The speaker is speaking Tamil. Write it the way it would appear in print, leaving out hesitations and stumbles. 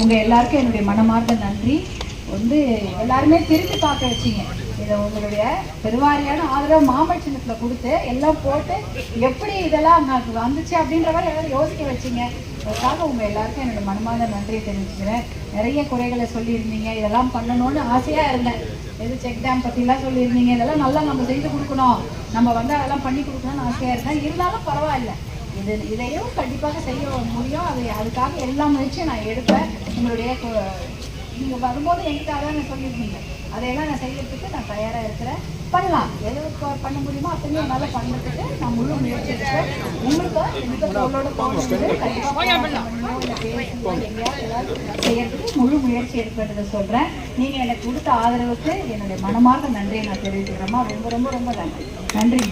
உங்கள் எல்லாருக்கும் என்னுடைய மனமார்ந்த நன்றி. எல்லாருமே திரும்பி பார்க்க வச்சிங்க. இதை உங்களுடைய பெருவாரியான ஆதரவு மாமல் சின்னத்தில் கொடுத்து எல்லாம் போட்டு எப்படி இதெல்லாம் அங்கே வந்துச்சு அப்படின்ற மாதிரி எல்லாரும் யோசிக்க வச்சிங்க. அதுக்காக உங்கள் எல்லாருக்கும் என்னோட மனமார்ந்த நன்றியை தெரிவிச்சுக்கிறேன். நிறைய குறைகளை சொல்லியிருந்தீங்க, இதெல்லாம் பண்ணணும்னு ஆசையாக இருந்தேன். செக் டேம் பற்றிலாம் சொல்லியிருந்தீங்க, இதெல்லாம் நல்லா நம்ம செய்து கொடுக்கணும், நம்ம அதெல்லாம் பண்ணி கொடுக்கணும்னு ஆசையாக இருந்தேன். இருந்தாலும் பரவாயில்ல, இதையும் கண்டிப்பாக செய்ய முடியும். அதுக்காக எல்லா முயற்சியும் நான் எடுப்பேன். உங்களுடைய நீங்கள் வரும்போது என்கிட்ட அதான் சொல்லியிருந்தீங்க, அதையெல்லாம் நான் செய்யறதுக்கு நான் தயாராக இருக்கிறேன். பண்ணலாம், எது பண்ண முடியுமோ அத்தனையும் என்னால் பண்ணுறதுக்கு நான் முழு முயற்சி எடுப்பேன். உங்களுக்கு எந்த பொருளோட எங்கேயாவது செய்யறதுக்கு முழு முயற்சி எடுப்பதை சொல்கிறேன். நீங்கள் எனக்கு கொடுத்த ஆதரவுக்கு என்னுடைய மனமார்ந்த நன்றியை நான் தெரிவிச்சுக்கிறேம்மா. ரொம்ப ரொம்ப ரொம்ப நன்றி. நன்றி.